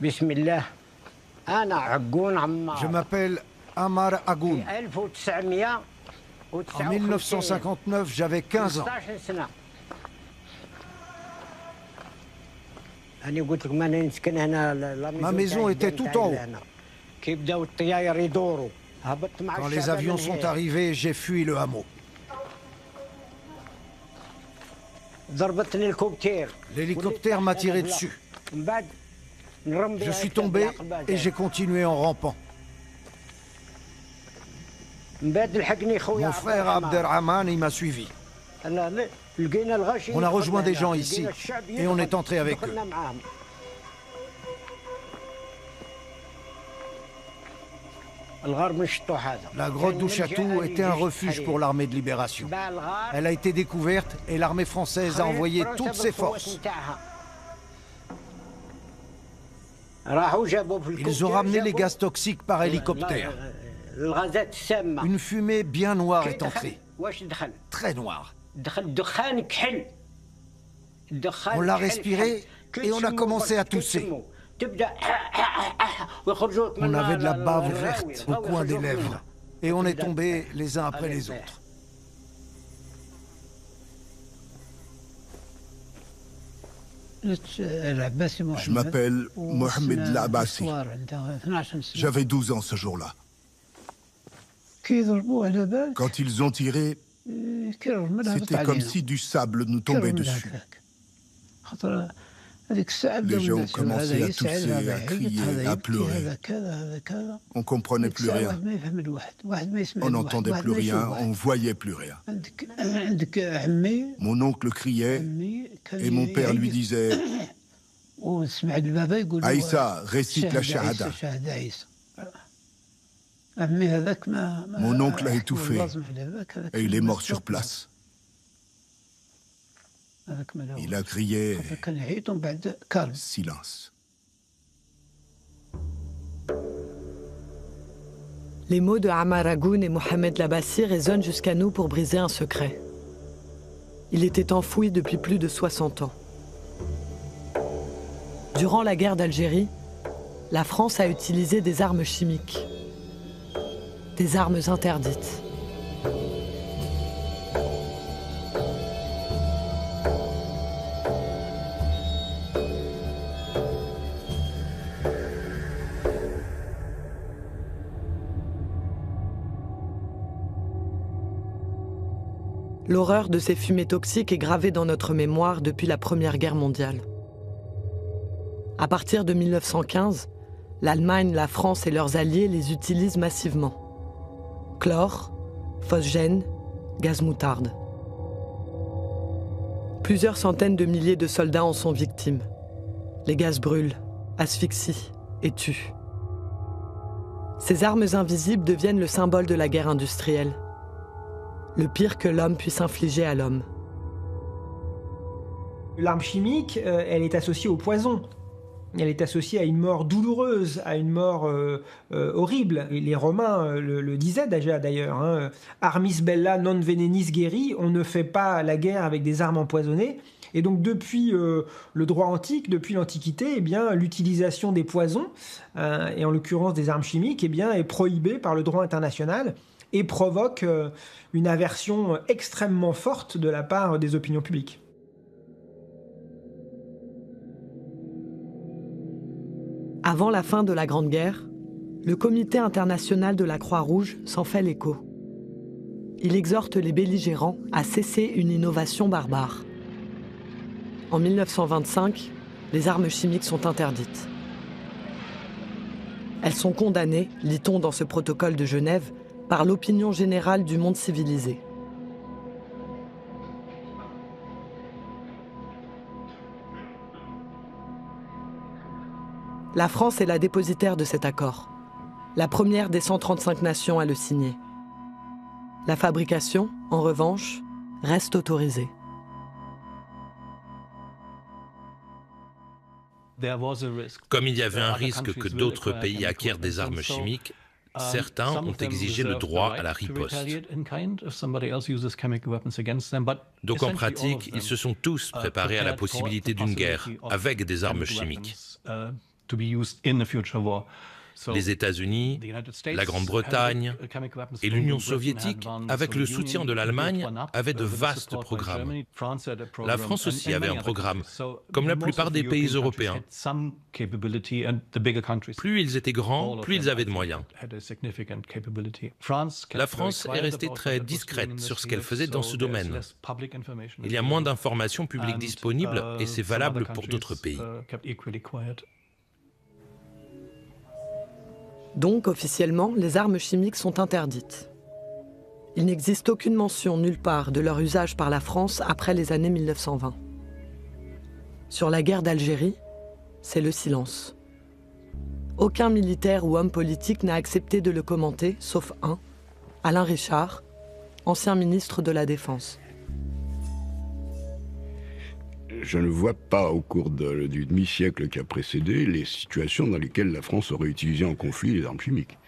Je m'appelle Ammar Agoun. En 1959, j'avais 15 ans. Ma maison était tout en haut. Quand les avions sont arrivés, j'ai fui le hameau. L'hélicoptère m'a tiré dessus. Je suis tombé et j'ai continué en rampant. Mon frère Abderrahman, il m'a suivi. On a rejoint des gens ici et on est entré avec eux. La grotte d'Ouchatou était un refuge pour l'armée de libération. Elle a été découverte et l'armée française a envoyé toutes ses forces. Ils ont ramené les gaz toxiques par hélicoptère. Une fumée bien noire est entrée. Très noire. On l'a respirée et on a commencé à tousser. On avait de la bave verte au coin des lèvres et on est tombés les uns après les autres. Je m'appelle Mohamed Labassi. J'avais 12 ans ce jour-là. Quand ils ont tiré, c'était comme si du sable nous tombait dessus. Les gens ont commencé à tousser, à crier, à pleurer. On ne comprenait plus rien. On n'entendait plus rien, on ne voyait plus rien. Mon oncle criait et mon père lui disait « Aïssa, récite la shahada ». Mon oncle a étouffé et il est mort sur place. Il a crié « Silence ». Les mots de Ammar Agoun et Mohamed Labassi résonnent jusqu'à nous pour briser un secret. Il était enfoui depuis plus de 60 ans. Durant la guerre d'Algérie, la France a utilisé des armes chimiques. Des armes interdites. L'horreur de ces fumées toxiques est gravée dans notre mémoire depuis la Première Guerre mondiale. À partir de 1915, l'Allemagne, la France et leurs alliés les utilisent massivement. Chlore, phosgène, gaz moutarde. Plusieurs centaines de milliers de soldats en sont victimes. Les gaz brûlent, asphyxient et tuent. Ces armes invisibles deviennent le symbole de la guerre industrielle. Le pire que l'homme puisse infliger à l'homme. L'arme chimique, elle est associée au poison. Elle est associée à une mort douloureuse, à une mort horrible. Et les Romains le disaient déjà d'ailleurs. Hein. Armis bella non venenis guerri, on ne fait pas la guerre avec des armes empoisonnées. Et donc depuis le droit antique, depuis l'Antiquité, eh bien, l'utilisation des poisons, et en l'occurrence des armes chimiques, eh bien, est prohibée par le droit international et provoque une aversion extrêmement forte de la part des opinions publiques. Avant la fin de la Grande Guerre, le Comité international de la Croix-Rouge s'en fait l'écho. Il exhorte les belligérants à cesser une innovation barbare. En 1925, les armes chimiques sont interdites. Elles sont condamnées, lit-on dans ce protocole de Genève, par l'opinion générale du monde civilisé. La France est la dépositaire de cet accord, la première des 135 nations à le signer. La fabrication, en revanche, reste autorisée. Comme il y avait un risque que d'autres pays acquièrent des armes chimiques, certains ont exigé le droit à la riposte. Donc en pratique, ils se sont tous préparés à la possibilité d'une guerre avec des armes chimiques. Les États-Unis, la Grande-Bretagne et l'Union soviétique, avec le soutien de l'Allemagne, avaient de vastes programmes. La France aussi avait un programme, comme la plupart des pays européens. Plus ils étaient grands, plus ils avaient de moyens. La France est restée très discrète sur ce qu'elle faisait dans ce domaine. Il y a moins d'informations publiques disponibles et c'est valable pour d'autres pays. Donc, officiellement, les armes chimiques sont interdites. Il n'existe aucune mention nulle part de leur usage par la France après les années 1920. Sur la guerre d'Algérie, c'est le silence. Aucun militaire ou homme politique n'a accepté de le commenter, sauf un, Alain Richard, ancien ministre de la Défense. Je ne vois pas, au cours du demi-siècle qui a précédé, les situations dans lesquelles la France aurait utilisé en conflit les armes chimiques.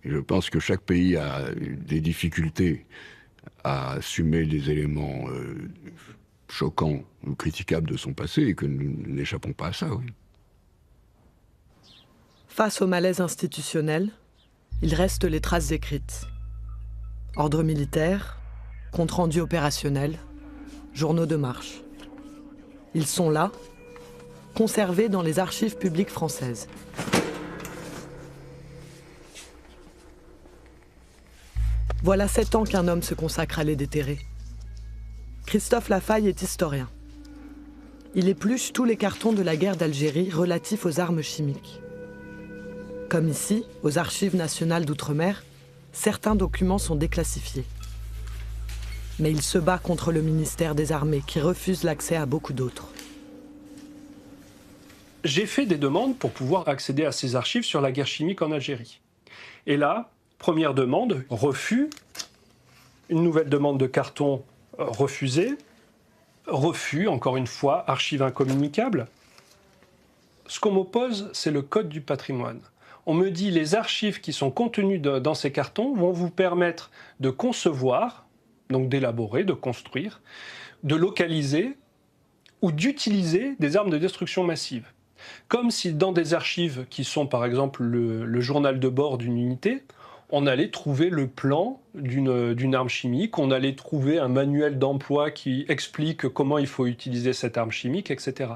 Et je pense que chaque pays a des difficultés à assumer des éléments choquants ou critiquables de son passé et que nous n'échappons pas à ça, oui. Face au malaise institutionnel, il reste les traces écrites. Ordre militaire, compte rendu opérationnel, journaux de marche. Ils sont là, conservés dans les archives publiques françaises. Voilà 7 ans qu'un homme se consacre à les déterrer. Christophe Lafaille est historien. Il épluche tous les cartons de la guerre d'Algérie relatifs aux armes chimiques. Comme ici, aux Archives nationales d'outre-mer, certains documents sont déclassifiés. Mais il se bat contre le ministère des Armées qui refuse l'accès à beaucoup d'autres. J'ai fait des demandes pour pouvoir accéder à ces archives sur la guerre chimique en Algérie. Et là, première demande, refus. Une nouvelle demande de carton refusée. Refus, encore une fois, archives incommunicables. Ce qu'on m'oppose, c'est le code du patrimoine. On me dit les archives qui sont contenues dans ces cartons vont vous permettre de concevoir, donc d'élaborer, de construire, de localiser ou d'utiliser des armes de destruction massive. Comme si dans des archives qui sont par exemple le journal de bord d'une unité, on allait trouver le plan d'une arme chimique, on allait trouver un manuel d'emploi qui explique comment il faut utiliser cette arme chimique, etc.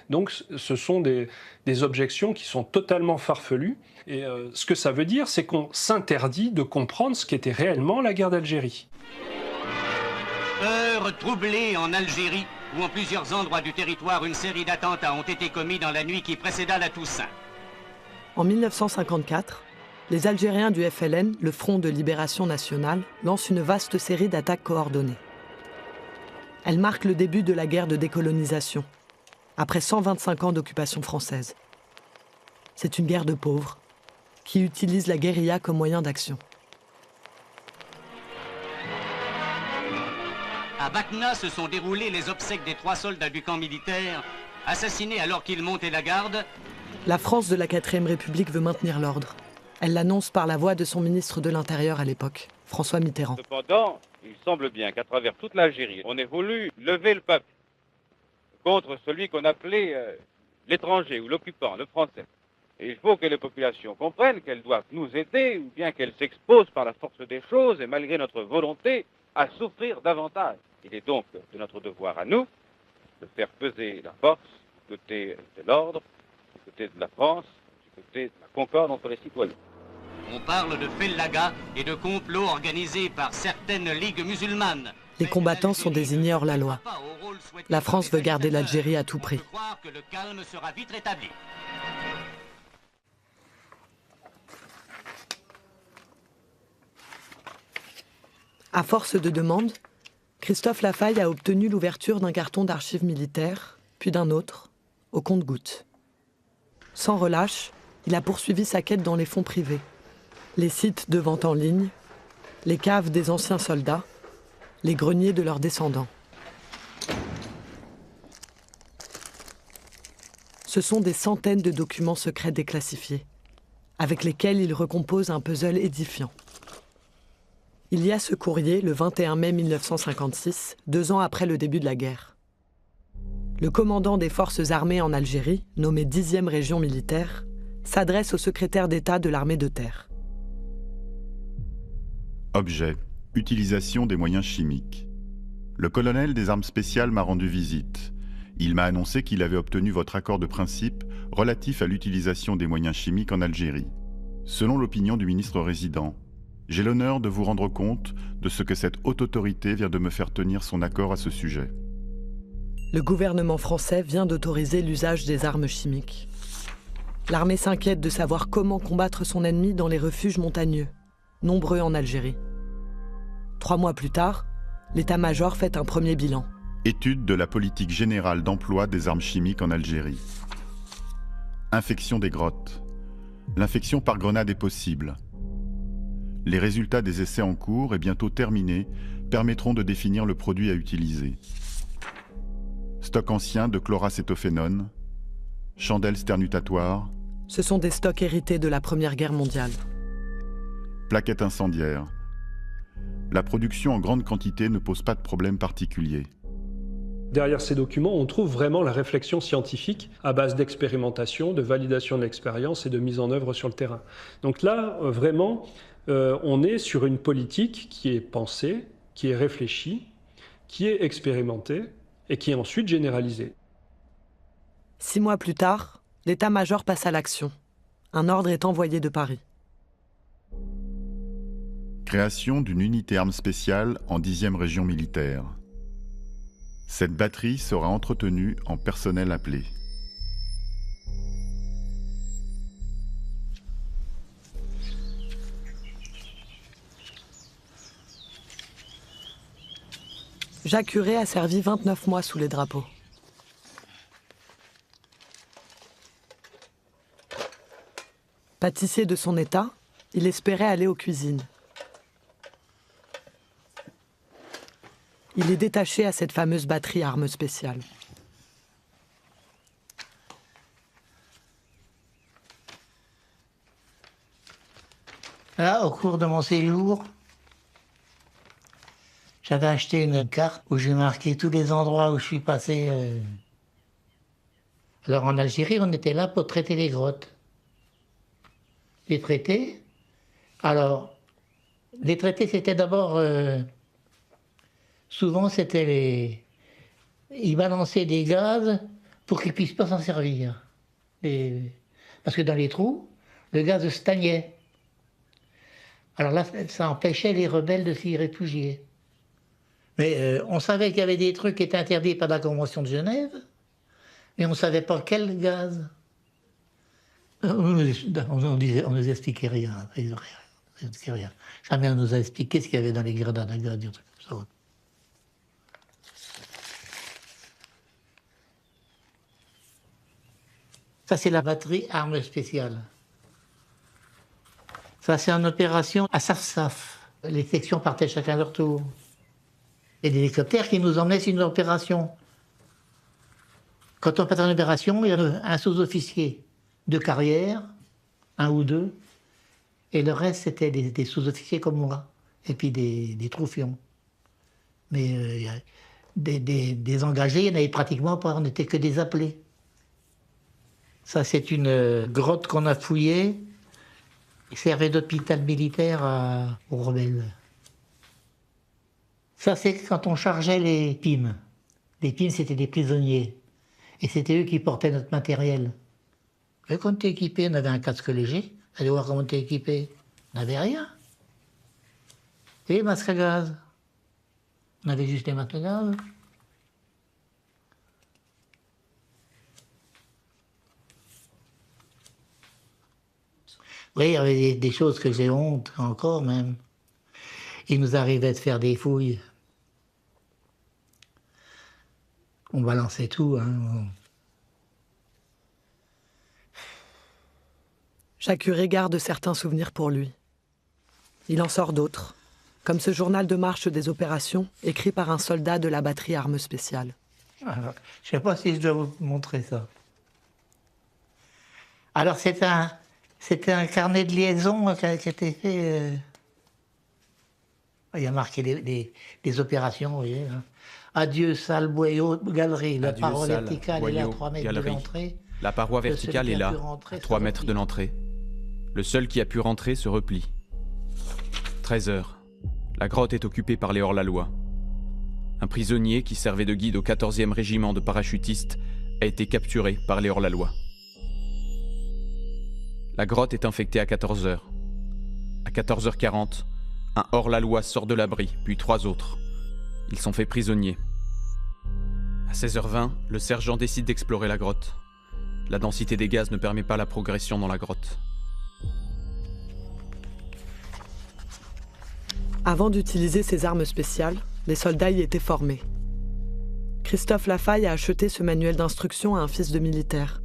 Donc ce sont des objections qui sont totalement farfelues. Et ce que ça veut dire, c'est qu'on s'interdit de comprendre ce qu'était réellement la guerre d'Algérie. Heure troublée en Algérie, où en plusieurs endroits du territoire, une série d'attentats ont été commis dans la nuit qui précéda la Toussaint. En 1954, les Algériens du FLN, le Front de Libération Nationale, lancent une vaste série d'attaques coordonnées. Elle marque le début de la guerre de décolonisation, après 125 ans d'occupation française. C'est une guerre de pauvres, qui utilise la guérilla comme moyen d'action. À Batna se sont déroulées les obsèques des 3 soldats du camp militaire, assassinés alors qu'ils montaient la garde. La France de la 4e République veut maintenir l'ordre. Elle l'annonce par la voix de son ministre de l'Intérieur à l'époque, François Mitterrand. Cependant, il semble bien qu'à travers toute l'Algérie, on ait voulu lever le peuple contre celui qu'on appelait l'étranger ou l'occupant, le français. Et il faut que les populations comprennent qu'elles doivent nous aider ou bien qu'elles s'exposent par la force des choses et malgré notre volonté à souffrir davantage. Il est donc de notre devoir à nous de faire peser la force du côté de l'ordre, du côté de la France, du côté de la concorde entre les citoyens. On parle de fellaga et de complots organisés par certaines ligues musulmanes. Les combattants sont désignés hors la loi. La France veut garder l'Algérie à tout prix. Que le calme sera vite rétabli. À force de demandes, Christophe Lafaille a obtenu l'ouverture d'un carton d'archives militaires, puis d'un autre, au compte-gouttes. Sans relâche, il a poursuivi sa quête dans les fonds privés. Les sites de vente en ligne, les caves des anciens soldats, les greniers de leurs descendants. Ce sont des centaines de documents secrets déclassifiés, avec lesquels il recompose un puzzle édifiant. Il y a ce courrier le 21 mai 1956, 2 ans après le début de la guerre. Le commandant des forces armées en Algérie, nommé 10e région militaire, s'adresse au secrétaire d'État de l'armée de terre. Objet. Utilisation des moyens chimiques. Le colonel des armes spéciales m'a rendu visite. Il m'a annoncé qu'il avait obtenu votre accord de principe relatif à l'utilisation des moyens chimiques en Algérie. Selon l'opinion du ministre résident, j'ai l'honneur de vous rendre compte de ce que cette haute autorité vient de me faire tenir son accord à ce sujet. Le gouvernement français vient d'autoriser l'usage des armes chimiques. L'armée s'inquiète de savoir comment combattre son ennemi dans les refuges montagneux, nombreux en Algérie. 3 mois plus tard, l'état-major fait un premier bilan. Étude de la politique générale d'emploi des armes chimiques en Algérie. Infection des grottes. L'infection par grenade est possible. Les résultats des essais en cours et bientôt terminés permettront de définir le produit à utiliser. Stock ancien de chloracétophénone, chandelles sternutatoires. Ce sont des stocks hérités de la Première Guerre mondiale. Plaquettes incendiaires. La production en grande quantité ne pose pas de problème particulier. Derrière ces documents, on trouve vraiment la réflexion scientifique à base d'expérimentation, de validation de l'expérience et de mise en œuvre sur le terrain. Donc là, vraiment, on est sur une politique qui est pensée, qui est réfléchie, qui est expérimentée et qui est ensuite généralisée. 6 mois plus tard, l'état-major passe à l'action. Un ordre est envoyé de Paris. Création d'une unité armes spéciales en 10e région militaire. Cette batterie sera entretenue en personnel appelé. Jacques Huré a servi 29 mois sous les drapeaux. Pâtissier de son état, il espérait aller aux cuisines. Il est détaché à cette fameuse batterie armes spéciales. Là, au cours de mon séjour, j'avais acheté une carte où j'ai marqué tous les endroits où je suis passé. Alors en Algérie, on était là pour traiter les grottes. Les traiter. Alors, les traiter, c'était d'abord... souvent, c'était les... Ils balançaient des gaz pour qu'ils ne puissent pas s'en servir. Parce que dans les trous, le gaz stagnait. Alors là, ça empêchait les rebelles de s'y réfugier. Mais on savait qu'il y avait des trucs qui étaient interdits par la Convention de Genève, mais on ne savait pas quel gaz. On nous expliquait rien. Jamais on nous a expliqué ce qu'il y avait dans les grenades à gaz, des trucs comme ça. Ça, c'est la batterie armes spéciales. Ça, c'est en opération à Saf-Saf. Les sections partaient chacun à leur tour. Et des hélicoptères qui nous emmenaient sur une opération. Quand on partait en opération, il y avait un sous-officier de carrière, 1 ou 2, et le reste, c'était des sous-officiers comme moi, et puis des troufions. Mais des engagés, il n'y en avait pratiquement pas, on n'était que des appelés. Ça, c'est une grotte qu'on a fouillée, qui servait d'hôpital militaire aux rebelles. Ça, c'est quand on chargeait les PIM. Les PIM, c'était des prisonniers. Et c'était eux qui portaient notre matériel. Et quand on était équipé, on avait un casque léger. Allez voir comment on était équipé. On n'avait rien. Et les masques à gaz. On avait juste des masques à gaz. Oui, il y avait des choses que j'ai honte, encore même. Il nous arrivait de faire des fouilles. On balançait tout, hein. Jacques Huré garde certains souvenirs pour lui. Il en sort d'autres, comme ce journal de marche des opérations écrit par un soldat de la batterie armes spéciales. Alors, je ne sais pas si je dois vous montrer ça. Alors, c'était un carnet de liaison qui a été fait... Il y a marqué les opérations, vous voyez. Hein. Adieu, salle, boyau, galerie. La paroi verticale est là, à 3 mètres de l'entrée. La paroi verticale est là, à 3 mètres de l'entrée. Le seul qui a pu rentrer se replie. 13 heures. La grotte est occupée par les hors-la-loi. Un prisonnier qui servait de guide au 14e régiment de parachutistes a été capturé par les hors-la-loi. La grotte est infectée à 14 heures. À 14h40, un hors-la-loi sort de l'abri, puis 3 autres. Ils sont faits prisonniers. À 16h20, le sergent décide d'explorer la grotte. La densité des gaz ne permet pas la progression dans la grotte. Avant d'utiliser ces armes spéciales, les soldats y étaient formés. Christophe Lafaille a acheté ce manuel d'instruction à un fils de militaire.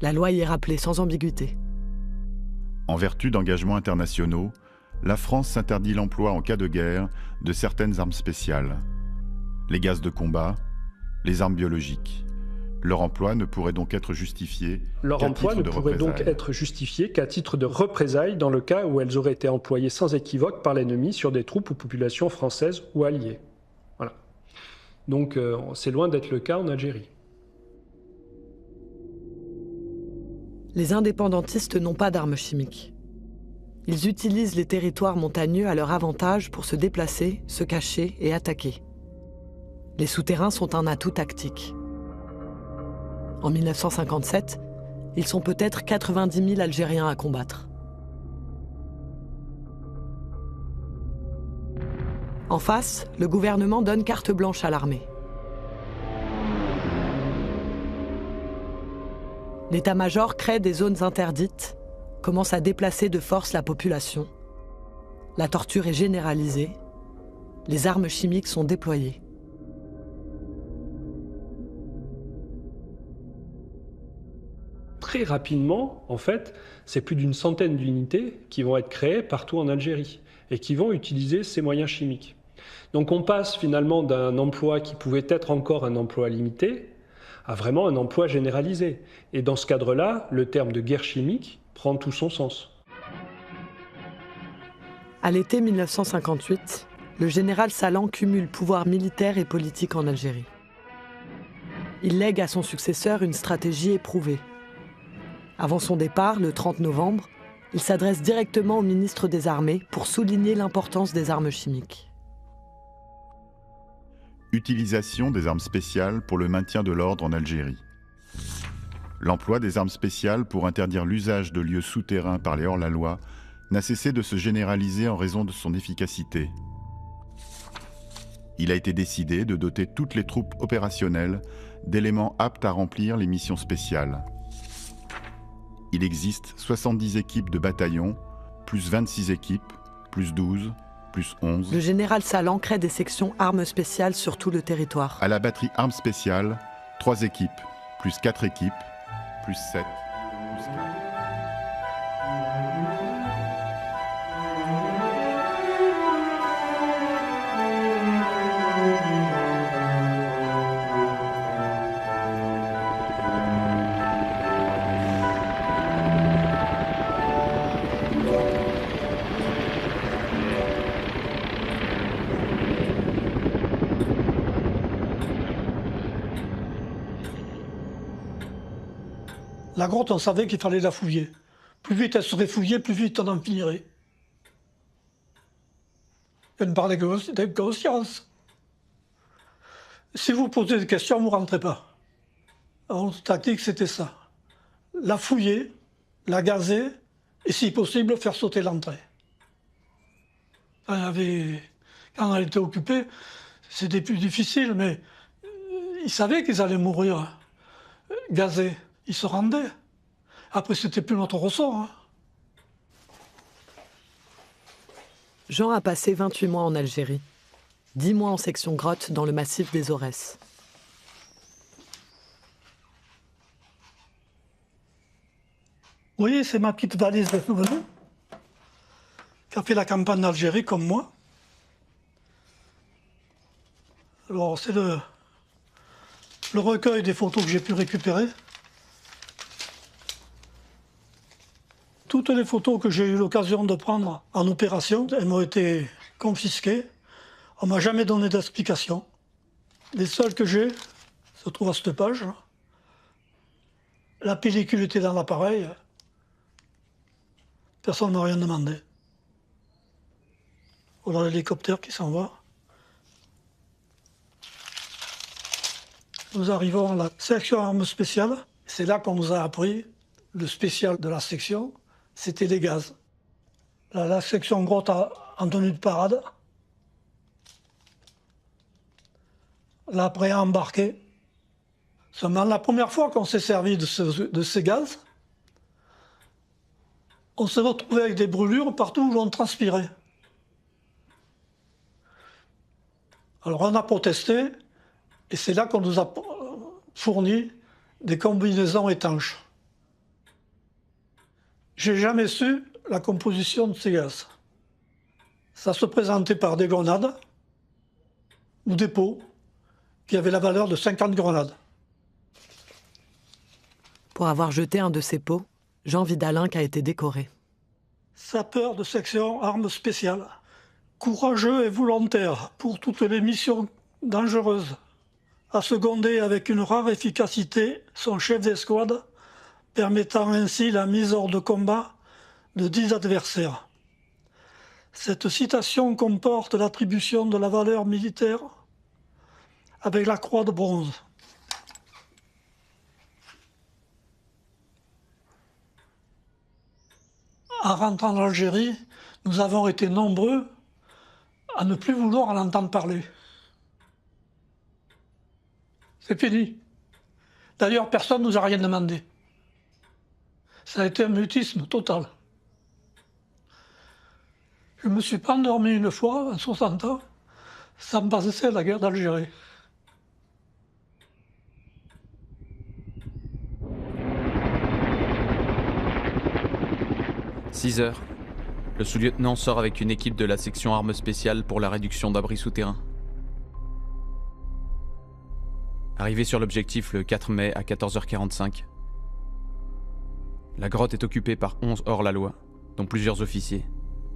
La loi y est rappelée sans ambiguïté. En vertu d'engagements internationaux, la France s'interdit l'emploi en cas de guerre de certaines armes spéciales. Les gaz de combat, les armes biologiques. Leur emploi ne pourrait donc être justifié qu'à titre de représailles dans le cas où elles auraient été employées sans équivoque par l'ennemi sur des troupes ou populations françaises ou alliées. Voilà. Donc c'est loin d'être le cas en Algérie. Les indépendantistes n'ont pas d'armes chimiques. Ils utilisent les territoires montagneux à leur avantage pour se déplacer, se cacher et attaquer. Les souterrains sont un atout tactique. En 1957, ils sont peut-être 90 000 Algériens à combattre. En face, le gouvernement donne carte blanche à l'armée. L'état-major crée des zones interdites, commence à déplacer de force la population. La torture est généralisée. Les armes chimiques sont déployées. Très rapidement, en fait, c'est plus d'une centaine d'unités qui vont être créées partout en Algérie et qui vont utiliser ces moyens chimiques. Donc on passe finalement d'un emploi qui pouvait être encore un emploi limité à vraiment un emploi généralisé. Et dans ce cadre-là, le terme de guerre chimique prend tout son sens. À l'été 1958, le général Salan cumule pouvoir militaire et politique en Algérie. Il lègue à son successeur une stratégie éprouvée. Avant son départ, le 30 novembre, il s'adresse directement au ministre des Armées pour souligner l'importance des armes chimiques. Utilisation des armes spéciales pour le maintien de l'ordre en Algérie. L'emploi des armes spéciales pour interdire l'usage de lieux souterrains par les hors-la-loi n'a cessé de se généraliser en raison de son efficacité. Il a été décidé de doter toutes les troupes opérationnelles d'éléments aptes à remplir les missions spéciales. Il existe 70 équipes de bataillons, plus 26 équipes, plus 12, plus 11. Le général Salan crée des sections armes spéciales sur tout le territoire. À la batterie armes spéciales, 3 équipes, plus 4 équipes, plus 7, plus 4. La grotte, on savait qu'il fallait la fouiller. Plus vite elle serait fouillée, plus vite on en finirait. Elle ne parlait que d'inconscience. Si vous posez des questions, vous ne rentrez pas. Alors, notre tactique, c'était ça. La fouiller, la gazer, et si possible, faire sauter l'entrée. Quand elle était occupée, c'était plus difficile, mais ils savaient qu'ils allaient mourir gazés. Ils se rendaient. Après, c'était plus notre ressort. Hein. Jean a passé 28 mois en Algérie. 10 mois en section grotte dans le massif des Aurès. Vous voyez, c'est ma petite valise de souvenirs qui a fait la campagne d'Algérie comme moi. Alors, c'est le recueil des photos que j'ai pu récupérer. Toutes les photos que j'ai eu l'occasion de prendre en opération, elles m'ont été confisquées. On ne m'a jamais donné d'explication. Les seuls que j'ai se trouvent à cette page. La pellicule était dans l'appareil. Personne ne m'a rien demandé. Voilà l'hélicoptère qui s'en va. Nous arrivons à la section armes spéciales. C'est là qu'on nous a appris, le spécial de la section, c'était les gaz. La section grotte en tenue de parade. Là, après à embarquer. Seulement, la première fois qu'on s'est servi de ces gaz, on s'est retrouvé avec des brûlures partout où l'on transpirait. Alors on a protesté, et c'est là qu'on nous a fourni des combinaisons étanches. J'ai jamais su la composition de ces gaz. Ça se présentait par des grenades ou des pots qui avaient la valeur de 50 grenades. Pour avoir jeté un de ces pots, Jean Vidalin a été décoré. Sapeur de section armes spéciales, courageux et volontaire pour toutes les missions dangereuses, a secondé avec une rare efficacité son chef d'escouade, permettant ainsi la mise hors de combat de 10 adversaires. Cette citation comporte l'attribution de la valeur militaire avec la croix de bronze. En rentrant d'Algérie, nous avons été nombreux à ne plus vouloir en entendre parler. C'est fini. D'ailleurs, personne ne nous a rien demandé. Ça a été un mutisme total. Je ne me suis pas endormi une fois, en 60 ans, sans me passer à la guerre d'Algérie. « 6 heures. Le sous-lieutenant sort avec une équipe de la section armes spéciales pour la réduction d'abris souterrains. Arrivé sur l'objectif le 4 mai à 14h45. La grotte est occupée par 11 hors-la-loi, dont plusieurs officiers.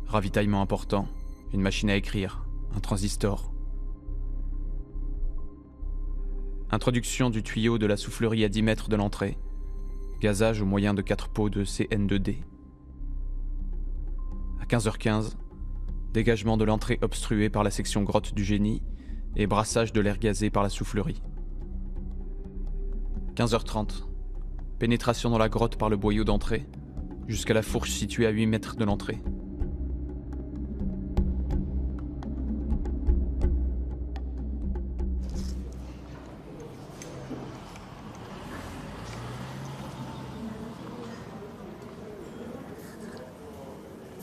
Ravitaillement important, une machine à écrire, un transistor. Introduction du tuyau de la soufflerie à 10 mètres de l'entrée. Gazage au moyen de 4 pots de CN2D. À 15h15, dégagement de l'entrée obstruée par la section grotte du génie et brassage de l'air gazé par la soufflerie. 15h30, pénétration dans la grotte par le boyau d'entrée, jusqu'à la fourche située à 8 mètres de l'entrée.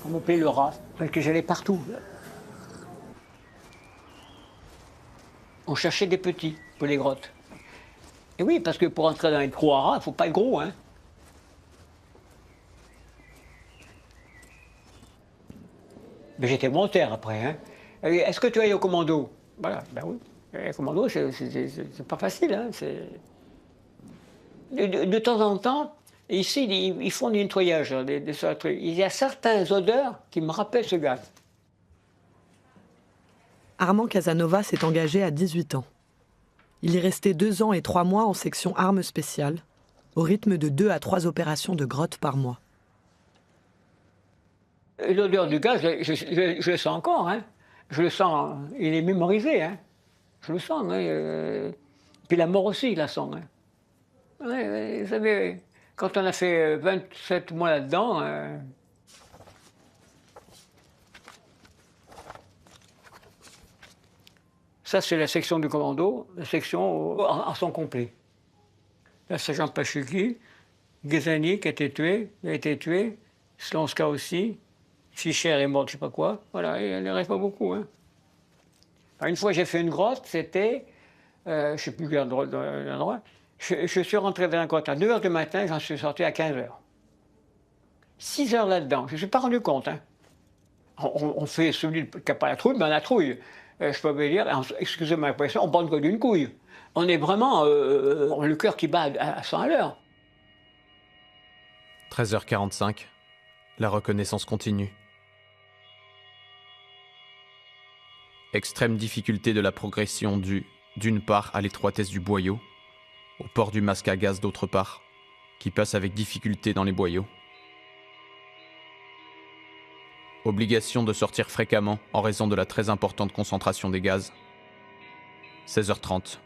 On m'appelait le rat, parce que j'allais partout. On cherchait des petits pour les grottes. Et oui, parce que pour entrer dans les trous à rats, il ne faut pas être gros, hein. Mais j'étais volontaire après, hein. Est-ce que tu es au commando? Voilà, ben oui. Le commando, c'est pas facile, hein. De temps en temps, ici, ils font du nettoyage. Il y a certaines odeurs qui me rappellent ce gaz. Armand Casanova s'est engagé à 18 ans. Il y restait 2 ans et 3 mois en section armes spéciales, au rythme de 2 à 3 opérations de grotte par mois. L'odeur du gaz, je le sens encore, hein. Je le sens, il est mémorisé, hein. Je le sens, hein. Puis la mort aussi, il la sent, hein. Ouais, vous savez, quand on a fait 27 mois là-dedans, ça, c'est la section du commando, la section en son complet. La sergent Pachuki, Ghezani qui a été tué, Slonska aussi, Fischer est mort, je sais pas quoi. Voilà, il ne reste pas beaucoup. Hein. Enfin, une fois, j'ai fait une grotte, c'était, je ne sais plus quel endroit, je suis rentré dans la grotte à 2h du matin, j'en suis sorti à 15h. 6 heures là-dedans, je ne me suis pas rendu compte. Hein. On fait celui qui n'a pas la trouille, mais on a la trouille. Je peux vous dire, excusez ma expression, on parle que d'une couille. On est vraiment le cœur qui bat à 100 à l'heure. 13h45, la reconnaissance continue. Extrême difficulté de la progression due, d'une part à l'étroitesse du boyau, au port du masque à gaz d'autre part, qui passe avec difficulté dans les boyaux. Obligation de sortir fréquemment en raison de la très importante concentration des gaz. 16h30.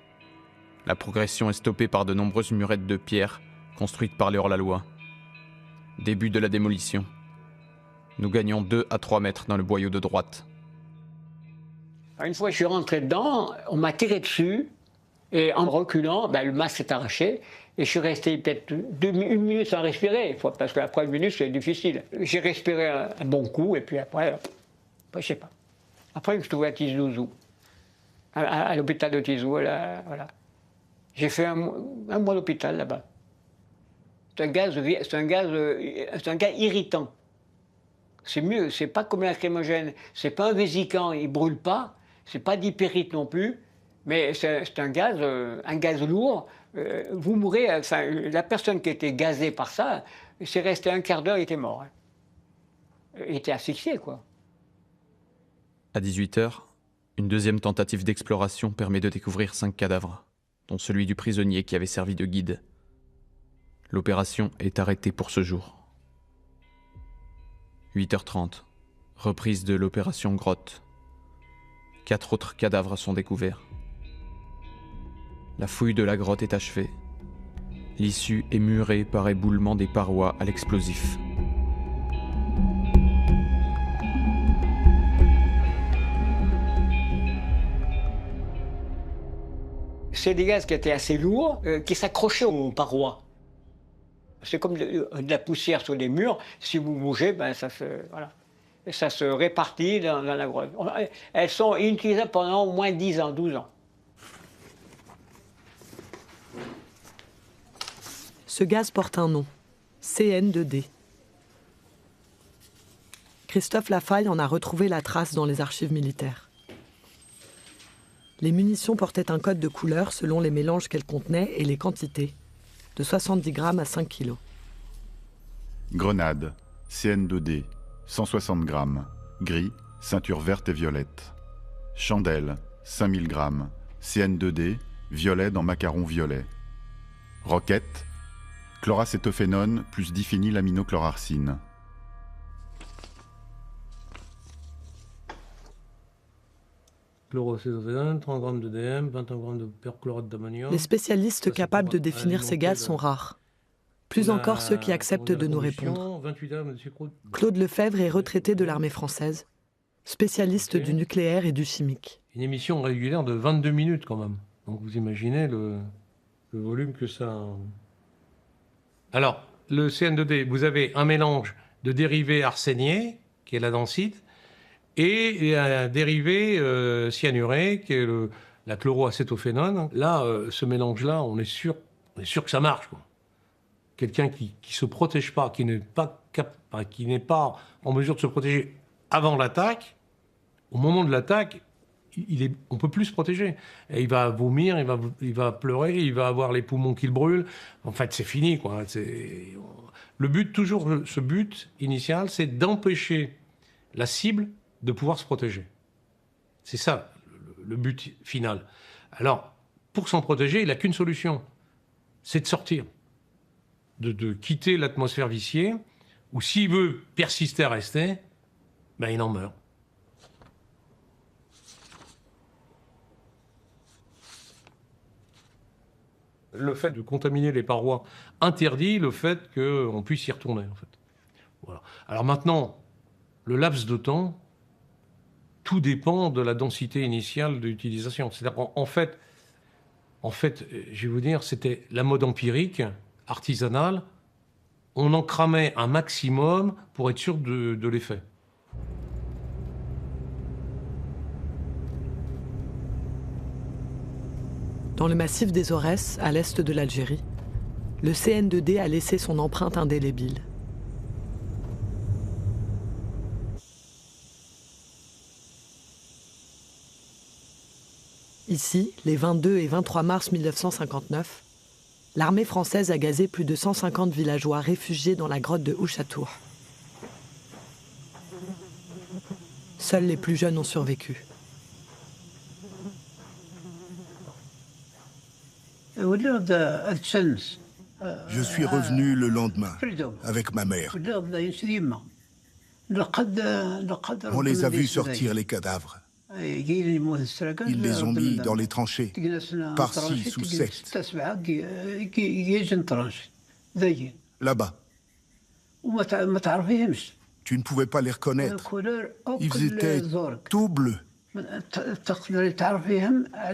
La progression est stoppée par de nombreuses murettes de pierre construites par les hors-la-loi. Début de la démolition. Nous gagnons 2 à 3 mètres dans le boyau de droite. Une fois que je suis rentré dedans, on m'a tiré dessus et en reculant, le masque s'est arraché et je suis resté peut-être une minute sans respirer, parce qu'après une minute c'est difficile. J'ai respiré un bon coup et puis après je sais pas. Après je me suis trouvé à Tizouzou, à l'hôpital de Tizou, là, voilà. J'ai fait un mois d'hôpital là-bas. C'est un gaz irritant. C'est mieux, c'est pas comme un lacrymogène, c'est pas un vésicant, il brûle pas, c'est pas d'hypérite non plus, mais c'est un gaz lourd. Vous mourrez, la personne qui était gazée par ça, c'est resté un quart d'heure, il était mort. Il était asphyxié, quoi. À 18h, une deuxième tentative d'exploration permet de découvrir 5 cadavres, dont celui du prisonnier qui avait servi de guide. L'opération est arrêtée pour ce jour. 8h30, reprise de l'opération Grotte. 4 autres cadavres sont découverts. La fouille de la grotte est achevée. L'issue est murée par éboulement des parois à l'explosif. C'est des gaz qui étaient assez lourds, qui s'accrochaient aux parois. C'est comme de la poussière sur les murs. Si vous bougez, ça se répartit dans la grotte. Elles sont inutilisables pendant au moins 10 ans, 12 ans. Ce gaz porte un nom, CN2D. Christophe Lafaille en a retrouvé la trace dans les archives militaires. Les munitions portaient un code de couleur selon les mélanges qu'elles contenaient et les quantités, de 70 grammes à 5 kilos. Grenade, CN2D, 160 grammes, gris, ceinture verte et violette. Chandelle, 5000 grammes, CN2D, violet dans macaron violet. Roquette, chloracétophénone plus diphénylamminochlorarcine. Chloracétophénone, 30 grammes de DM, 21 grammes de perchlorate d'ammonium. Les spécialistes capables de définir ces gaz sont rares. Plus encore ceux qui acceptent de nous répondre. Claude Lefebvre est retraité de l'armée française, spécialiste du nucléaire et du chimique. Une émission régulière de 22 minutes quand même. Donc vous imaginez le volume que ça... Alors, le CN2D, vous avez un mélange de dérivés arséniés, qui est la densite, et un dérivé cyanuré, qui est la chloroacétophénone. Là, ce mélange-là, on est sûr que ça marche, quoi. Quelqu'un qui se protège pas, qui n'est pas en mesure de se protéger avant l'attaque, au moment de l'attaque, on peut plus se protéger. Et il va vomir, il va pleurer, il va avoir les poumons qui le brûlent. En fait, c'est fini, quoi. Le but, toujours, ce but initial, c'est d'empêcher la cible de pouvoir se protéger. C'est ça, le but final. Alors, pour s'en protéger, il n'a qu'une solution, c'est de sortir. De quitter l'atmosphère viciée, ou s'il veut persister à rester, il en meurt. Le fait de contaminer les parois interdit le fait qu'on puisse y retourner, en fait. Voilà. Alors maintenant, le laps de temps, tout dépend de la densité initiale de l'utilisation. C'est-à-dire qu'en fait, je vais vous dire, c'était la mode empirique, artisanale, on en cramait un maximum pour être sûr de l'effet. Dans le massif des Aurès, à l'est de l'Algérie, le CN2D a laissé son empreinte indélébile. Ici, les 22 et 23 mars 1959, l'armée française a gazé plus de 150 villageois réfugiés dans la grotte de Ouchatour. Seuls les plus jeunes ont survécu. Je suis revenu le lendemain avec ma mère. On les a vus sortir les cadavres. Ils les ont mis dans les tranchées, par 6 ou 7. Là-bas. Tu ne pouvais pas les reconnaître. Ils étaient tout bleus.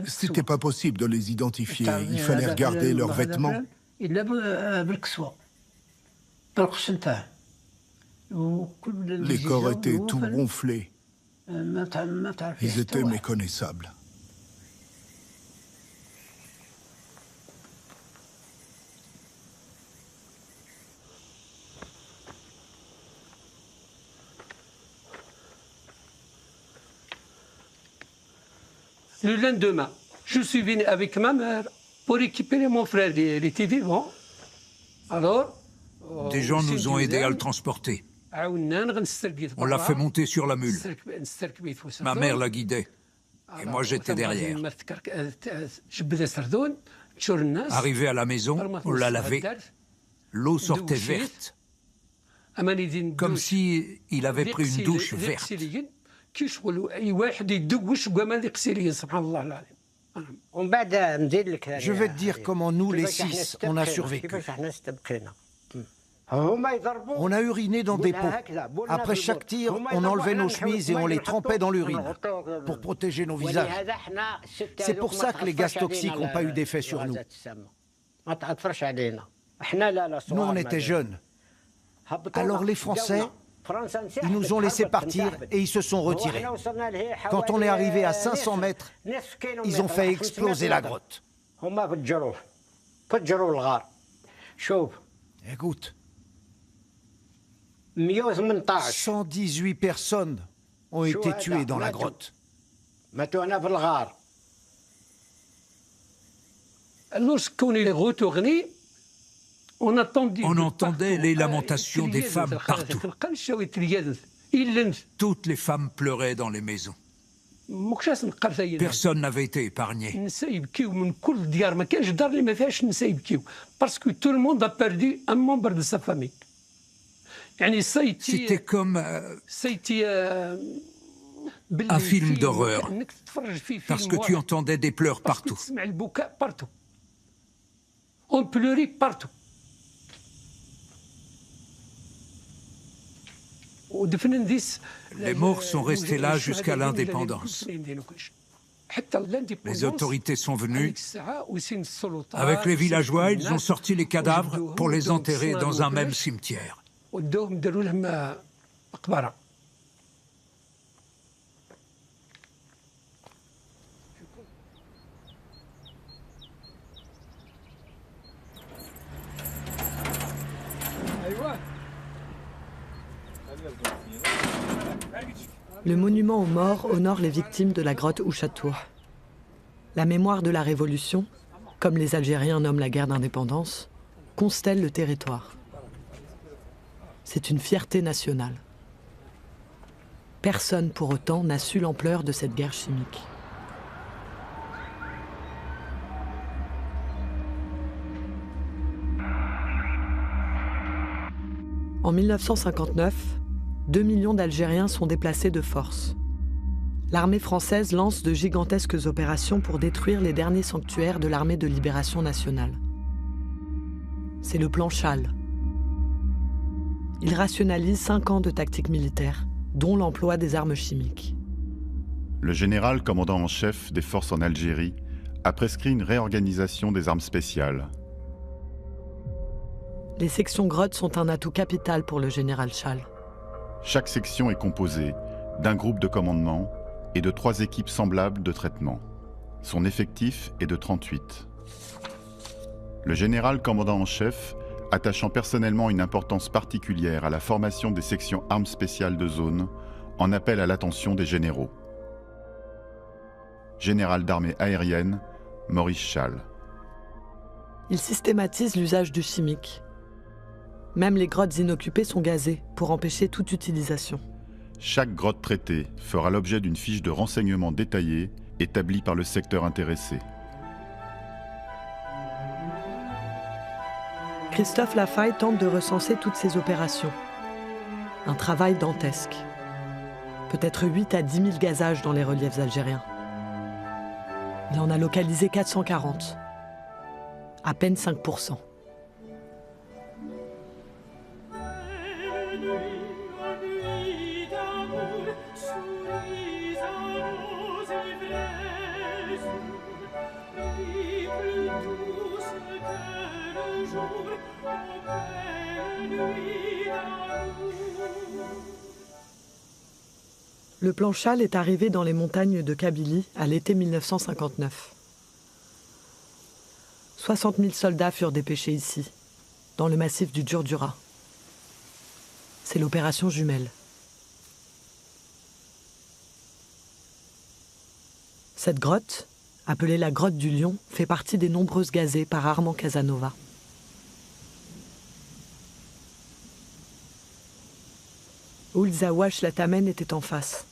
C'était pas possible de les identifier. Il fallait regarder leurs vêtements. Les corps étaient tout ronflés. Ils étaient méconnaissables. Le lendemain, je suis venu avec ma mère pour récupérer mon frère. Il était vivant. Alors, des gens nous ont aidés à le transporter. On l'a fait monter sur la mule. Ma mère la guidait. Et moi, j'étais derrière. Arrivé à la maison, on l'a lavé. L'eau sortait verte. Comme si il avait pris une douche verte. Je vais te dire comment nous, les 6, on a survécu. On a uriné dans des pots. Après chaque tir, on enlevait nos chemises et on les trempait dans l'urine pour protéger nos visages. C'est pour ça que les gaz toxiques n'ont pas eu d'effet sur nous. Nous, on était jeunes. Alors les Français, ils nous ont laissé partir et ils se sont retirés. Quand on est arrivé à 500 mètres, ils ont fait exploser la grotte. Écoute, 118 personnes ont été tuées dans la grotte. Lorsqu'on est retourné, on entendait les lamentations des femmes partout. Toutes les femmes pleuraient dans les maisons. Personne n'avait été épargné. Parce que tout le monde a perdu un membre de sa famille. C'était comme un film d'horreur, parce que tu entendais des pleurs partout. On pleurait partout. Les morts sont restés là jusqu'à l'indépendance. Les autorités sont venues. Avec les villageois, ils ont sorti les cadavres pour les enterrer dans un même cimetière. Le monument aux morts honore les victimes de la grotte Ouchatour. La mémoire de la Révolution, comme les Algériens nomment la guerre d'indépendance, constelle le territoire. C'est une fierté nationale. Personne, pour autant, n'a su l'ampleur de cette guerre chimique. En 1959, 2 millions d'Algériens sont déplacés de force. L'armée française lance de gigantesques opérations pour détruire les derniers sanctuaires de l'armée de libération nationale. C'est le plan Chal. Il rationalise 5 ans de tactique militaire, dont l'emploi des armes chimiques. Le général commandant en chef des forces en Algérie a prescrit une réorganisation des armes spéciales. Les sections grottes sont un atout capital pour le général Chal. Chaque section est composée d'un groupe de commandement et de 3 équipes semblables de traitement. Son effectif est de 38. Le général commandant en chef, attachant personnellement une importance particulière à la formation des sections armes spéciales de zone, en appelle à l'attention des généraux. Général d'armée aérienne, Maurice Chal. Il systématise l'usage du chimique. Même les grottes inoccupées sont gazées pour empêcher toute utilisation. Chaque grotte traitée fera l'objet d'une fiche de renseignement détaillée établie par le secteur intéressé. Christophe Lafaille tente de recenser toutes ces opérations. Un travail dantesque. Peut-être 8 à 10 000 gazages dans les reliefs algériens. Il en a localisé 440. À peine 5%. Le plan Chal est arrivé dans les montagnes de Kabylie à l'été 1959. 60 000 soldats furent dépêchés ici, dans le massif du Djurdjura. C'est l'opération Jumelle. Cette grotte, appelée la grotte du Lion, fait partie des nombreuses gazées par Armand Casanova. Ould Zawache Latamen était en face.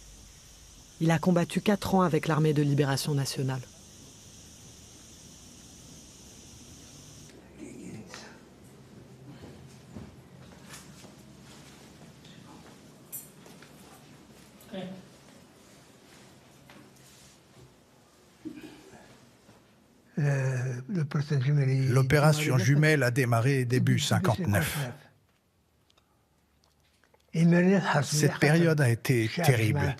Il a combattu 4 ans avec l'armée de libération nationale. L'opération Jumelle a démarré début 59. Cette période a été terrible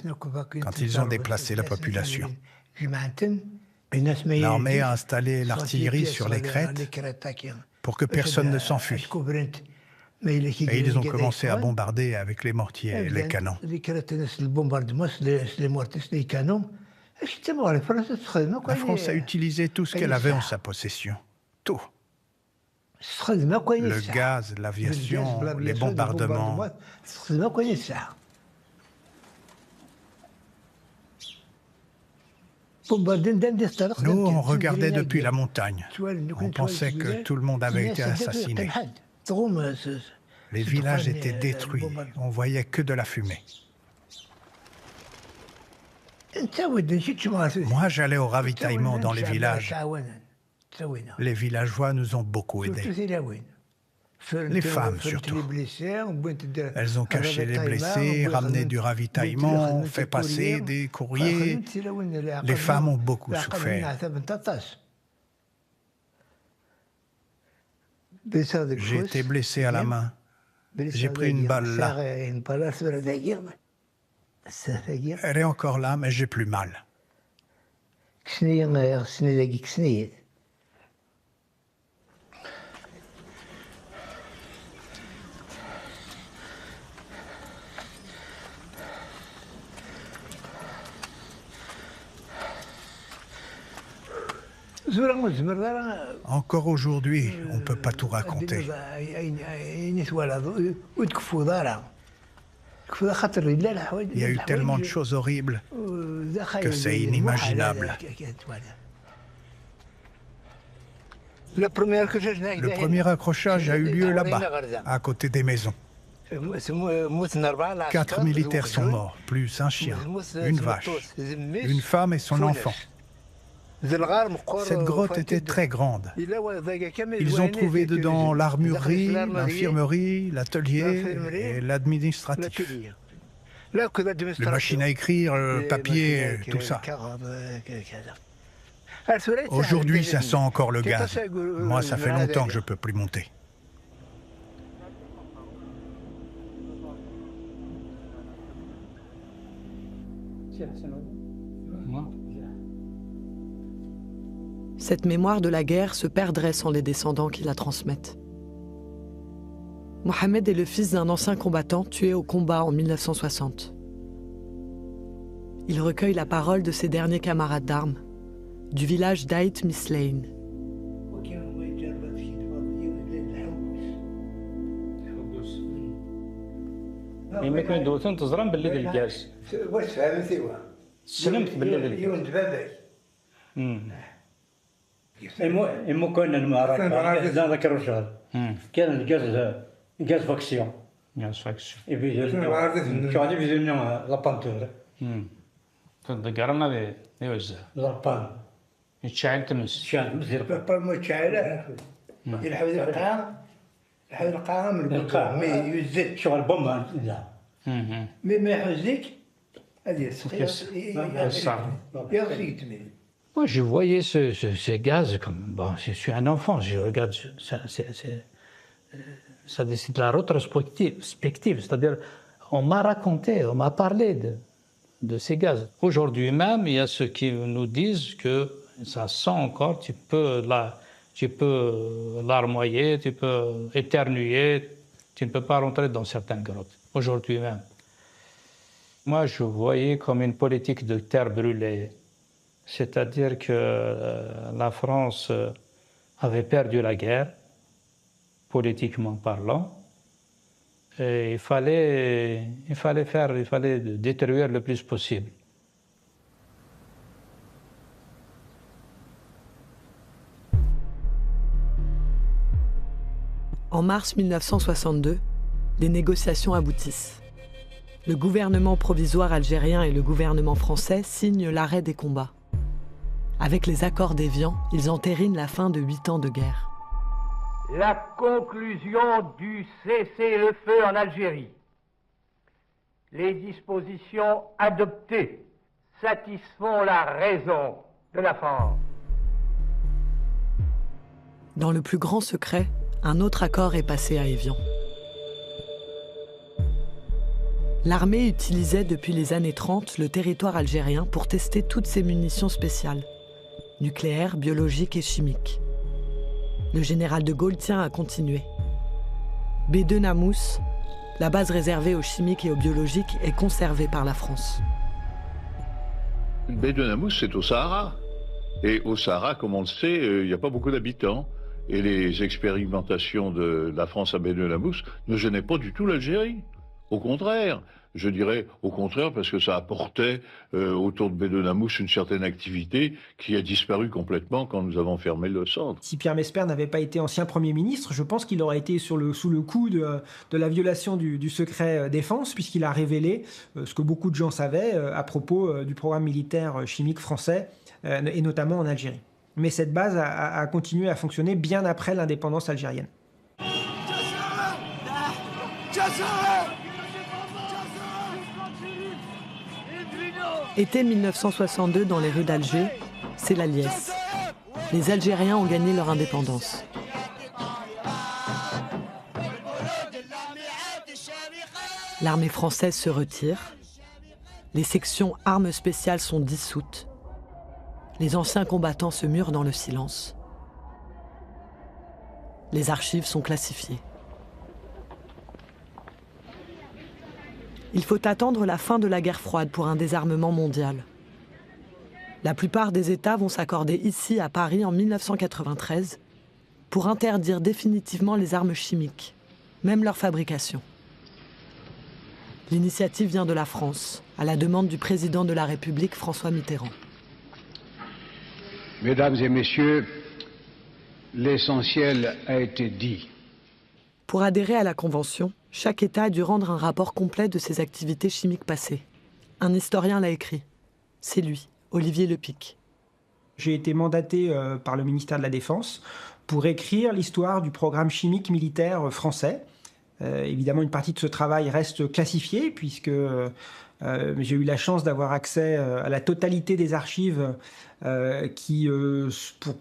quand ils ont déplacé la population. L'armée a installé l'artillerie sur les crêtes pour que personne ne s'enfuit. Et ils ont commencé à bombarder avec les mortiers et les canons. La France a utilisé tout ce qu'elle avait en sa possession. Tout. Le gaz, l'aviation, les bombardements. Nous, on regardait depuis la montagne. On pensait que tout le monde avait été assassiné. Les villages étaient détruits. On voyait que de la fumée. Moi, j'allais au ravitaillement dans les villages. Les villageois nous ont beaucoup aidés. Les femmes, surtout. Elles ont caché les blessés, ramené du ravitaillement, fait passer des courriers. Les femmes ont beaucoup souffert. J'ai été blessé à la main. J'ai pris une balle là. Elle est encore là, mais j'ai plus mal. Encore aujourd'hui, on ne peut pas tout raconter. Il y a eu tellement de choses horribles que c'est inimaginable. Le premier accrochage a eu lieu là-bas, à côté des maisons. 4 militaires sont morts, plus un chien, une vache, une femme et son enfant. Cette grotte était très grande. Ils ont trouvé dedans l'armurerie, l'infirmerie, l'atelier et l'administratif. Les machines à écrire, le papier, tout ça. Aujourd'hui, ça sent encore le gaz. Moi, ça fait longtemps que je ne peux plus monter. Cette mémoire de la guerre se perdrait sans les descendants qui la transmettent. Mohamed est le fils d'un ancien combattant tué au combat en 1960. Il recueille la parole de ses derniers camarades d'armes, du village d'Ait Mislayn. إما كنا المعركة إذا ذكروا شغل كان الجاز فاكسيون كان يفيدنا لابانتور تذكرنا بيوزع لابان يتشعل تمس شان مثل بابا ما تشعل يلحق القاع Moi, je voyais ces gaz comme... Bon, je suis un enfant, je regarde... C'est de la rétrospective, c'est-à-dire on m'a raconté, on m'a parlé de ces gaz. Aujourd'hui même, il y a ceux qui nous disent que ça sent encore, tu peux larmoyer, tu peux éternuer, tu ne peux pas rentrer dans certaines grottes. Aujourd'hui même. Moi, je voyais comme une politique de terre brûlée. C'est-à-dire que la France avait perdu la guerre, politiquement parlant, et il fallait détruire le plus possible. En mars 1962, les négociations aboutissent. Le gouvernement provisoire algérien et le gouvernement français signent l'arrêt des combats. Avec les accords d'Évian, ils entérinent la fin de 8 ans de guerre. La conclusion du cessez-le-feu en Algérie. Les dispositions adoptées satisfont la raison de la France. Dans le plus grand secret, un autre accord est passé à Évian. L'armée utilisait depuis les années 30 le territoire algérien pour tester toutes ses munitions spéciales, nucléaires, biologiques et chimiques. Le général de Gaulle tient à continuer. B2 Namous, la base réservée aux chimiques et aux biologiques, est conservée par la France. B2 Namous, c'est au Sahara. Et au Sahara, comme on le sait, il n'y a pas beaucoup d'habitants. Et les expérimentations de la France à B2 Namous ne gênaient pas du tout l'Algérie. Au contraire, je dirais au contraire parce que ça apportait autour de B2 Namous une certaine activité qui a disparu complètement quand nous avons fermé le centre. Si Pierre Mesper n'avait pas été ancien Premier ministre, je pense qu'il aurait été sous le coup de la violation du secret défense, puisqu'il a révélé ce que beaucoup de gens savaient à propos du programme militaire chimique français, et notamment en Algérie. Mais cette base a continué à fonctionner bien après l'indépendance algérienne. Été 1962 dans les rues d'Alger, c'est la liesse. Les Algériens ont gagné leur indépendance. L'armée française se retire. Les sections armes spéciales sont dissoutes. Les anciens combattants se murent dans le silence. Les archives sont classifiées. Il faut attendre la fin de la guerre froide pour un désarmement mondial. La plupart des États vont s'accorder ici, à Paris, en 1993, pour interdire définitivement les armes chimiques, même leur fabrication. L'initiative vient de la France, à la demande du président de la République, François Mitterrand. Mesdames et messieurs, l'essentiel a été dit. Pour adhérer à la Convention, chaque État a dû rendre un rapport complet de ses activités chimiques passées. Un historien l'a écrit. C'est lui, Olivier Lepic. J'ai été mandaté par le ministère de la Défense pour écrire l'histoire du programme chimique militaire français. Évidemment, une partie de ce travail reste classifiée, puisque j'ai eu la chance d'avoir accès à la totalité des archives qui,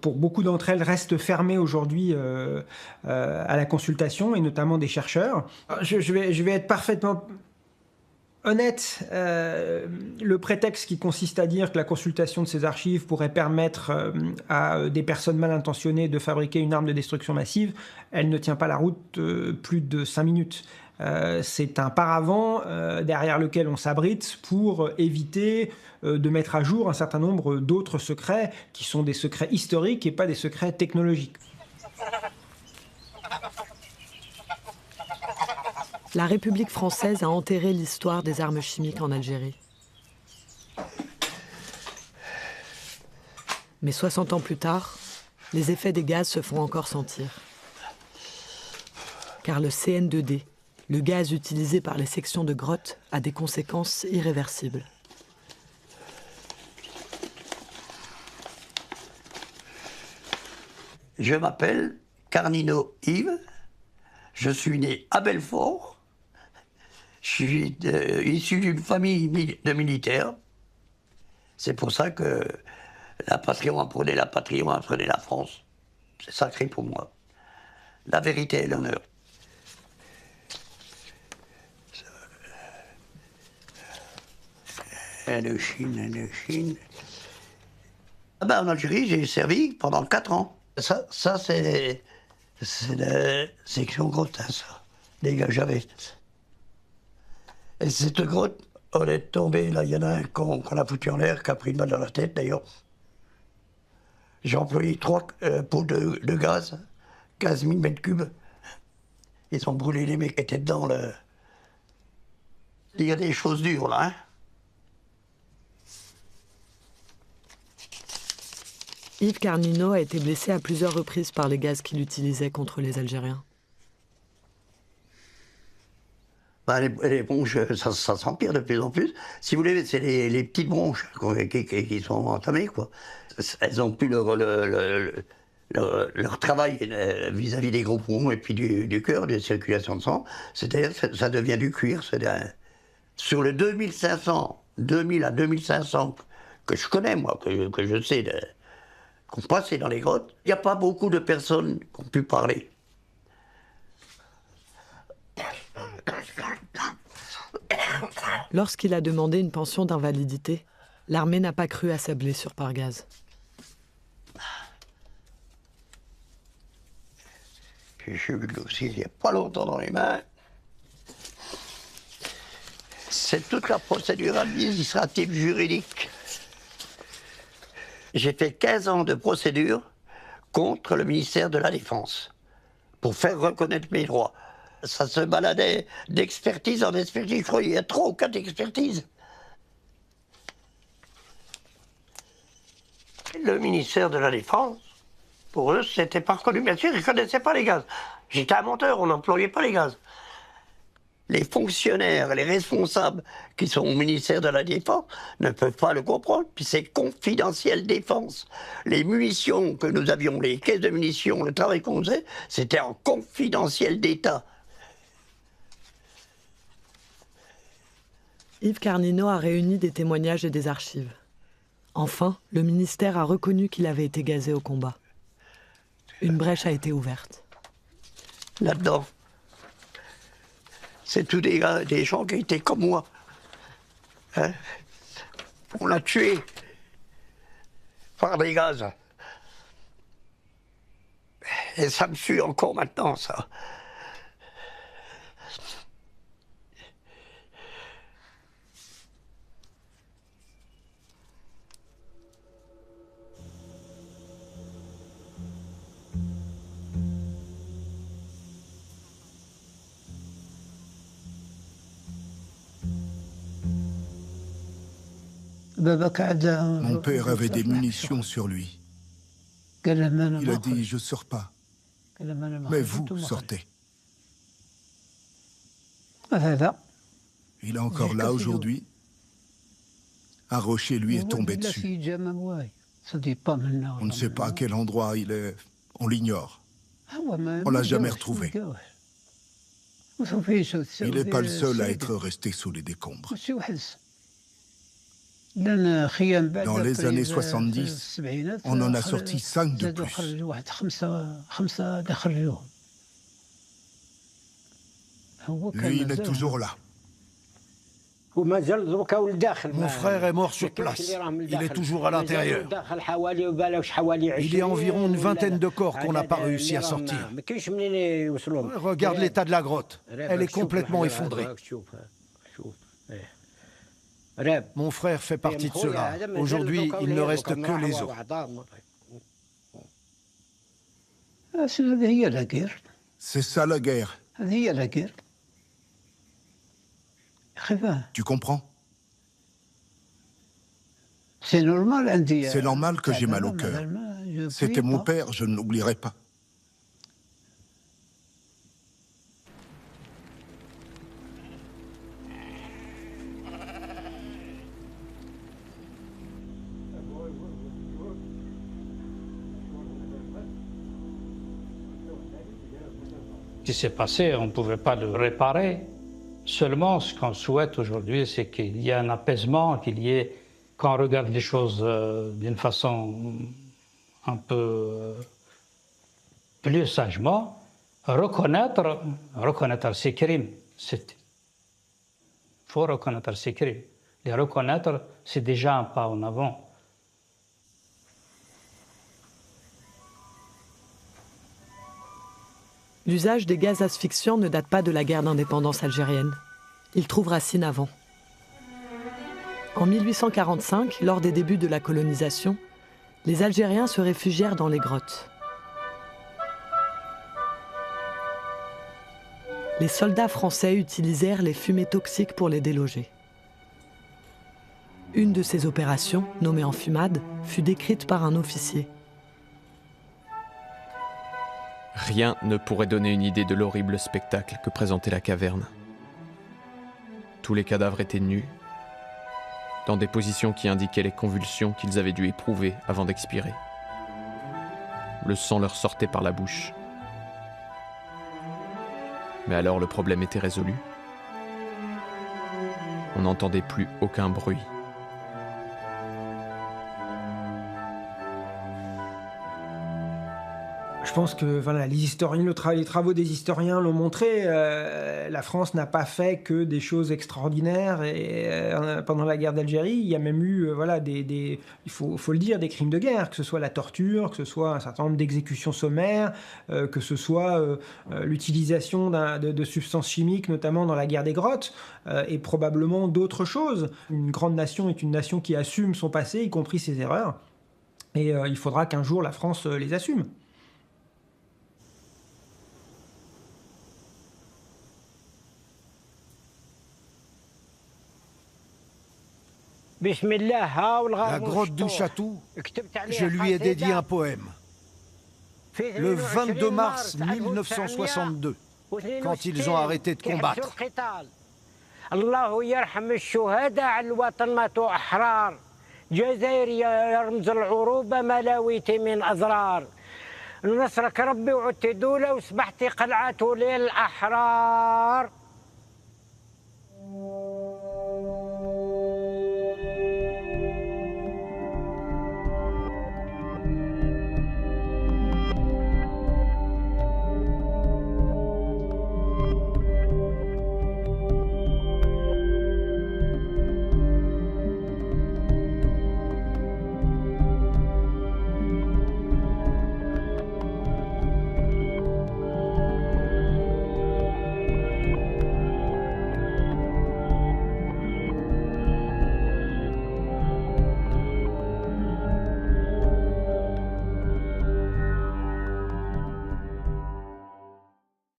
pour beaucoup d'entre elles, restent fermées aujourd'hui à la consultation, et notamment des chercheurs. Je vais être parfaitement honnête. Le prétexte qui consiste à dire que la consultation de ces archives pourrait permettre à des personnes mal intentionnées de fabriquer une arme de destruction massive, elle ne tient pas la route plus de 5 minutes. C'est un paravent derrière lequel on s'abrite pour éviter de mettre à jour un certain nombre d'autres secrets qui sont des secrets historiques et pas des secrets technologiques. La République française a enterré l'histoire des armes chimiques en Algérie. Mais 60 ans plus tard, les effets des gaz se font encore sentir. Car le CN2D, le gaz utilisé par les sections de grottes, a des conséquences irréversibles. Je m'appelle Carnino Yves, Je suis né à Belfort. Je suis issu d'une famille de militaires. C'est pour ça que la patrie, on apprenait la patrie, on apprenait la France. C'est sacré pour moi. La vérité et l'honneur. Indochine. Ah ben, en Algérie, j'ai servi pendant 4 ans. Ça c'est la section grotte, hein, ça. Les gars, j'avais. Et cette grotte, on est tombé, là, il y en a un qu'on a foutu en l'air, qui a pris une balle dans la tête, d'ailleurs. J'ai employé 3 pots de gaz, 15 000 mètres cubes. Ils ont brûlé les mecs qui étaient dedans, là. Il y a des choses dures, là, hein. Yves Carnino a été blessé à plusieurs reprises par les gaz qu'il utilisait contre les Algériens. Bah, les bronches, ça s'empire de plus en plus. Si vous voulez, c'est les petites bronches qui sont entamées, quoi. Elles ont plus leur travail vis-à-vis des gros poumons et puis du cœur, des circulations de sang. C'est-à-dire que ça devient du cuir. Sur le 2000 à 2500 que je connais, moi, que je sais, qu'on passait dans les grottes, il n'y a pas beaucoup de personnes qui ont pu parler. Lorsqu'il a demandé une pension d'invalidité, l'armée n'a pas cru à sa blessure par gaz. Puis j'ai eu le dossier il n'y a pas longtemps dans les mains. C'est toute la procédure administrative juridique. J'ai fait 15 ans de procédure contre le ministère de la Défense pour faire reconnaître mes droits. Ça se baladait d'expertise en expertise. Je crois qu'il y a 3 ou 4 expertises. Le ministère de la Défense, pour eux, c'était pas reconnu. Bien sûr, ils ne connaissaient pas les gaz. J'étais un monteur, on n'employait pas les gaz. Les fonctionnaires, les responsables qui sont au ministère de la Défense ne peuvent pas le comprendre, puis c'est confidentiel défense. Les munitions que nous avions, les caisses de munitions, le travail qu'on faisait, c'était en confidentiel d'État. Yves Carnino a réuni des témoignages et des archives. Enfin, le ministère a reconnu qu'il avait été gazé au combat. Une brèche a été ouverte. Là-dedans, c'est tous des gens qui étaient comme moi. Hein? On l'a tué par des gaz. Et ça me suit encore maintenant, ça. Mon père avait des munitions sur lui. Il a dit, je ne sors pas. Mais vous sortez. Il est encore là aujourd'hui. Un rocher lui est tombé dessus. On ne sait pas à quel endroit il est. On l'ignore. On ne l'a jamais retrouvé. Il n'est pas le seul à être resté sous les décombres. Dans les années 70, on en a sorti 5 de plus. Lui, il est toujours là. Mon frère est mort sur place. Il est toujours à l'intérieur. Il y a environ une vingtaine de corps qu'on n'a pas réussi à sortir. Regarde l'état de la grotte. Elle est complètement effondrée. Mon frère fait partie de cela. Aujourd'hui, il ne reste que les os. C'est ça la guerre. Tu comprends? C'est normal que j'ai mal au cœur. C'était mon père, je ne l'oublierai pas. Ce qui s'est passé, on ne pouvait pas le réparer. Seulement, ce qu'on souhaite aujourd'hui, c'est qu'il y ait un apaisement, qu'on regarde les choses d'une façon un peu plus sagement, reconnaître ses crimes. Il faut reconnaître ses crimes. Les reconnaître, c'est déjà un pas en avant. L'usage des gaz asphyxiants ne date pas de la guerre d'indépendance algérienne. Il trouve racine avant. En 1845, lors des débuts de la colonisation, les Algériens se réfugièrent dans les grottes. Les soldats français utilisèrent les fumées toxiques pour les déloger. Une de ces opérations, nommée enfumade, fut décrite par un officier. Rien ne pourrait donner une idée de l'horrible spectacle que présentait la caverne. Tous les cadavres étaient nus, dans des positions qui indiquaient les convulsions qu'ils avaient dû éprouver avant d'expirer. Le sang leur sortait par la bouche. Mais alors le problème était résolu. On n'entendait plus aucun bruit. Je pense que voilà, les travaux des historiens l'ont montré, la France n'a pas fait que des choses extraordinaires pendant la guerre d'Algérie. Il y a même eu il faut le dire, des crimes de guerre, que ce soit la torture, que ce soit un certain nombre d'exécutions sommaires, que ce soit l'utilisation de substances chimiques, notamment dans la guerre des grottes, et probablement d'autres choses. Une grande nation est une nation qui assume son passé, y compris ses erreurs, et il faudra qu'un jour la France les assume. La grotte du Chatou, je lui ai dédié un poème. Le 22 mars 1962, quand ils ont arrêté de combattre. الله يرحم الشهداء على الوطن ماتوا أحرار جزائر يا رمز العروبة ملاويتي من أضرار نصرك ربي وعدت دولة وسبحتي قلعة للأحرار